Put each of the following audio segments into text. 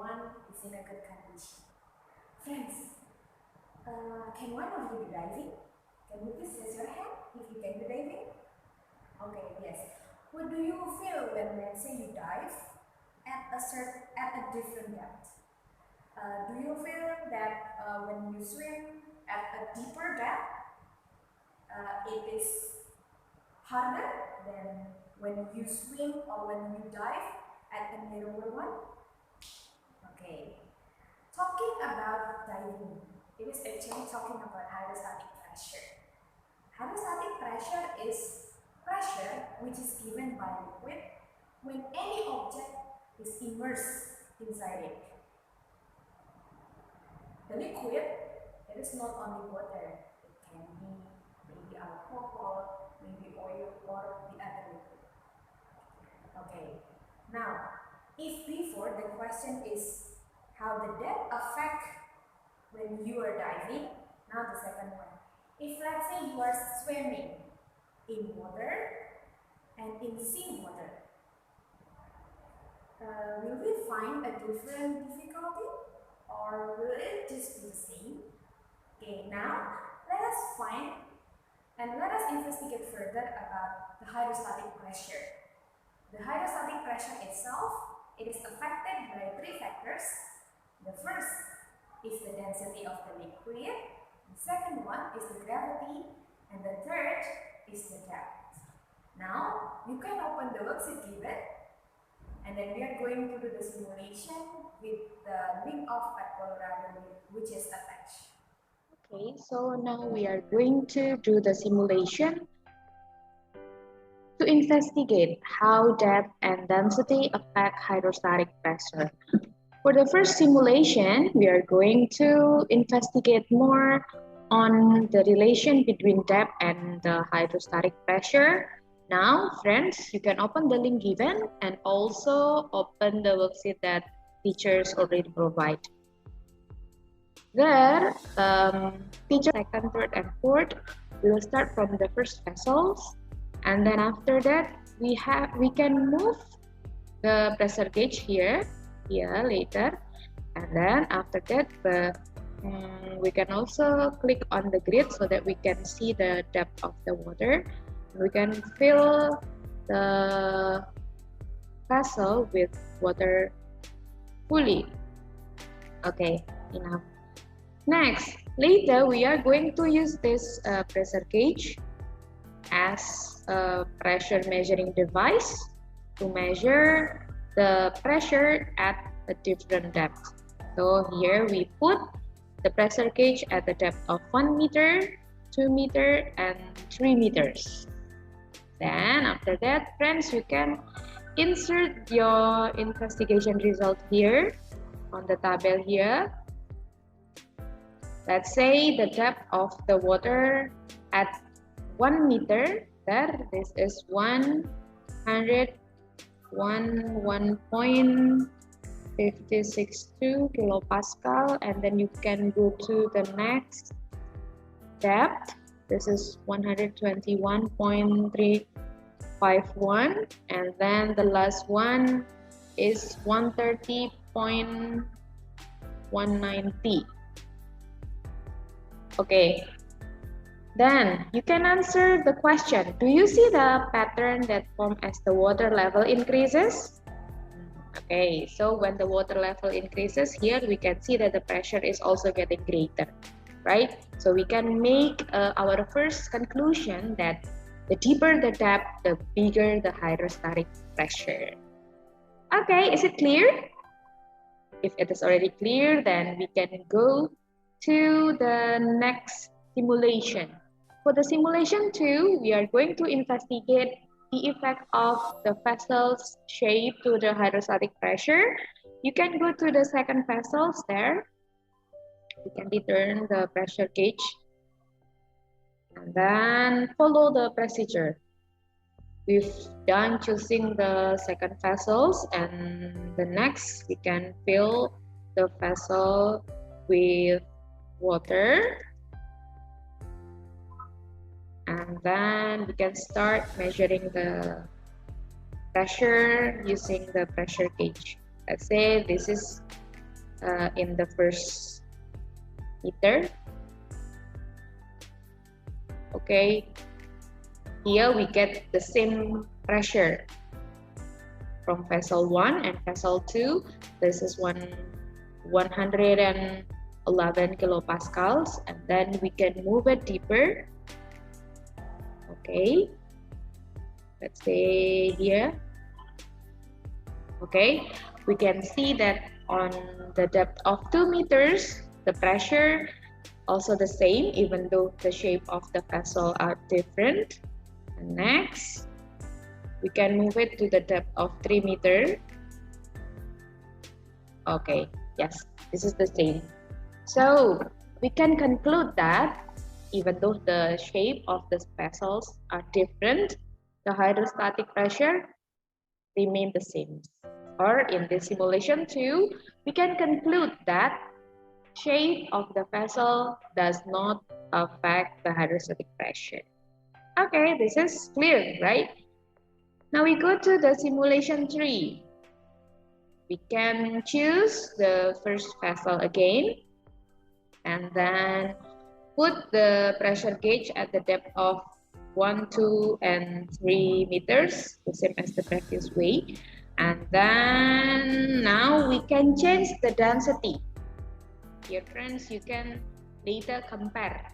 everyone is in a good condition. Friends, can one of you do diving? Can you please raise your hand if you can do diving? Okay, yes. What do you feel when, let's say, you dive at a different depth? Do you feel that when you swim at a deeper depth, it is harder than when you swim or when you dive at a narrower one? Okay. Talking about diving, it is actually talking about hydrostatic pressure. Hydrostatic pressure is pressure which is given by liquid when any object is immersed inside it. The liquid, it is not only water, it can be maybe alcohol, maybe oil, or the other liquid. Okay, now, if before the question is how the depth affect when you are diving, now the second one. If let's say you are swimming in water and in seawater, will we find a different difficulty or will it just be the same? Okay, now let us find and let us investigate further about the hydrostatic pressure. The hydrostatic pressure itself, it is affected by three factors. The first is the density of the liquid, the second one is the gravity, and the third is the depth. Now, you can open the worksheet given, and then we are going to do the simulation with the link of Colorado which is attached. Okay, so now we are going to do the simulation to investigate how depth and density affect hydrostatic pressure. For the first simulation, we are going to investigate more on the relation between depth and the hydrostatic pressure. Now, friends, you can open the link given and also open the worksheet that teachers already provide. There, teacher second, third, and fourth, we will start from the first vessels, and then after that, we can move the pressure gauge here later, and then after that, we can also click on the grid so that we can see the depth of the water. We can fill the vessel with water fully. Okay, enough. Next, later we are going to use this pressure gauge as a pressure measuring device to measure the pressure at a different depth. So here we put the pressure gauge at the depth of 1 meter, 2 meter, and 3 meters. Then after that, friends, you can insert your investigation result here on the table here. Let's say the depth of the water at 1 meter, this is 101.562 kilopascal, and then you can go to the next depth. This is 121.351, and then the last one is 130.190. Okay, then you can answer the question. Do you see the pattern that forms as the water level increases? Okay, so when the water level increases, here we can see that the pressure is also getting greater, right? So we can make our first conclusion that the deeper the depth, the bigger the hydrostatic pressure. Okay, is it clear? If it is already clear, then we can go to the next simulation. For the simulation 2, we are going to investigate the effect of the vessel's shape to the hydrostatic pressure. You can go to the second vessels there. You can return the pressure gauge and then follow the procedure. We've done choosing the second vessels, and the next we can fill the vessel with water, and then we can start measuring the pressure using the pressure gauge. Let's say this is in the first meter. Okay, here we get the same pressure from vessel 1 and vessel 2. This is 111 kilopascals, and then we can move it deeper. Okay, let's say here. Okay, we can see that on the depth of 2 meters, the pressure also the same, even though the shape of the vessel are different. And next, we can move it to the depth of 3 meters. Okay, yes, this is the same. So we can conclude that even though the shape of the vessels are different, the hydrostatic pressure remain the same. Or in this simulation too, we can conclude that shape of the vessel does not affect the hydrostatic pressure. Okay, this is clear, right? Now we go to the simulation 3. We can choose the first vessel again and then put the pressure gauge at the depth of 1, 2, and 3 meters, the same as the previous way. And then now we can change the density. Dear friends, you can later compare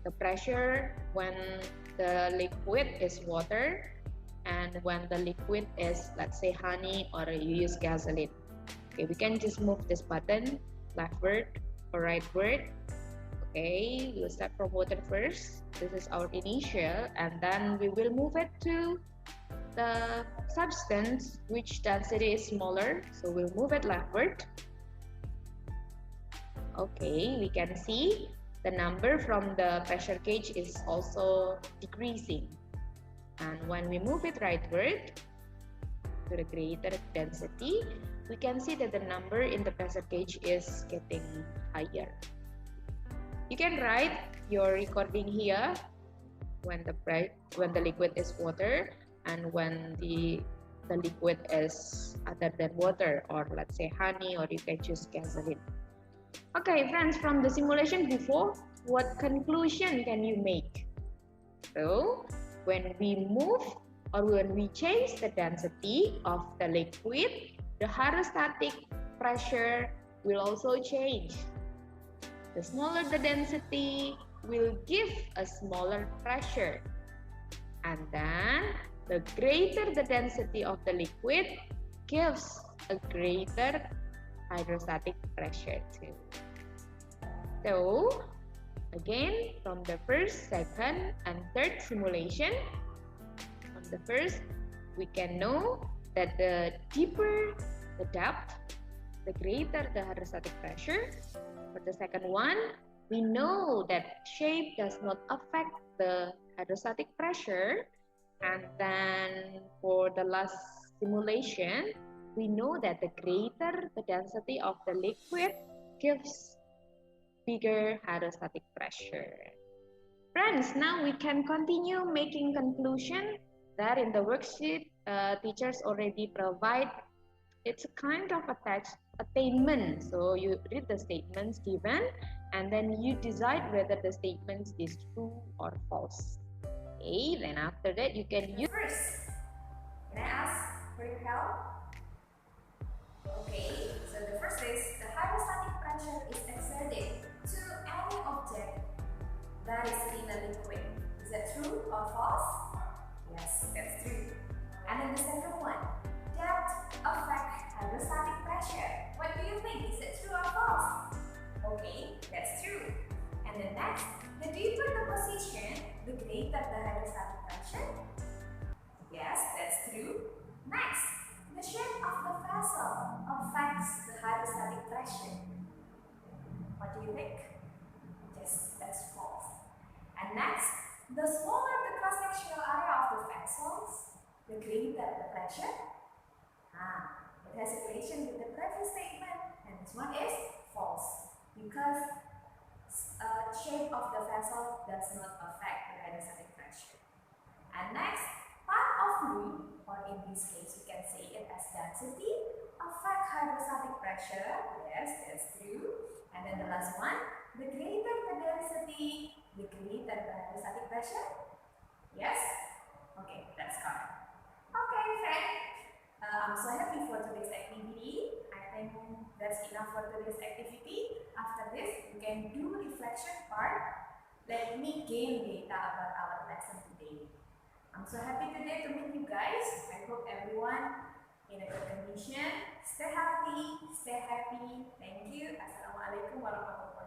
the pressure when the liquid is water and when the liquid is, let's say, honey, or you use gasoline. Okay, we can just move this button leftward or rightward. Okay, we'll start from water first. This is our initial, and then we will move it to the substance which density is smaller, so we'll move it leftward. Okay, we can see the number from the pressure gauge is also decreasing, and when we move it rightward to the greater density, we can see that the number in the pressure gauge is getting higher. You can write your recording here when the liquid is water and when the liquid is other than water, or let's say honey, or you can choose gasoline. Okay, friends, from the simulation before, what conclusion can you make? So, when we move or when we change the density of the liquid, the hydrostatic pressure will also change. The smaller the density will give a smaller pressure, and then the greater the density of the liquid gives a greater hydrostatic pressure too. So again, from the first, second, and third simulation, from the first, we can know that the deeper the depth, the greater the hydrostatic pressure. For the second one, we know that shape does not affect the hydrostatic pressure. And then for the last simulation, we know that the greater the density of the liquid gives bigger hydrostatic pressure. Friends, now we can continue making conclusion that in the worksheet, teachers already provide. It's a kind of attainment. So you read the statements given and then you decide whether the statement is true or false. Okay, then after that you can use. First, can I ask for your help? Okay, so the first is the hydrostatic pressure is exerted to any object that is in a liquid. Is that true or false? Yes, that's true. And then the second one, depth affects hydrostatic pressure. What do you think? Is it true or false? Okay, that's true. And then next, the deeper the position, the greater the hydrostatic pressure. Yes, that's true. Next, the shape of the vessel affects the hydrostatic pressure. What do you think? Yes, that's false. And next, the smaller the cross-sectional area of the vessels, the greater the pressure. It has a relation with the previous statement, and this one is false because shape of the vessel does not affect the hydrostatic pressure. And next, part of fluid, or in this case we can say it as density, affect hydrostatic pressure. Yes, that's true. And then the last one, the greater the density, the greater the hydrostatic pressure. Yes? Okay, that's correct. Okay, friend. I'm so happy for today's activity. I think that's enough for today's activity. After this, you can do reflection part. Let me gain data about our lesson today. I'm so happy today to meet you guys. I hope everyone in a good condition. Stay healthy, stay happy. Thank you. Assalamualaikum warahmatullahi wabarakatuh.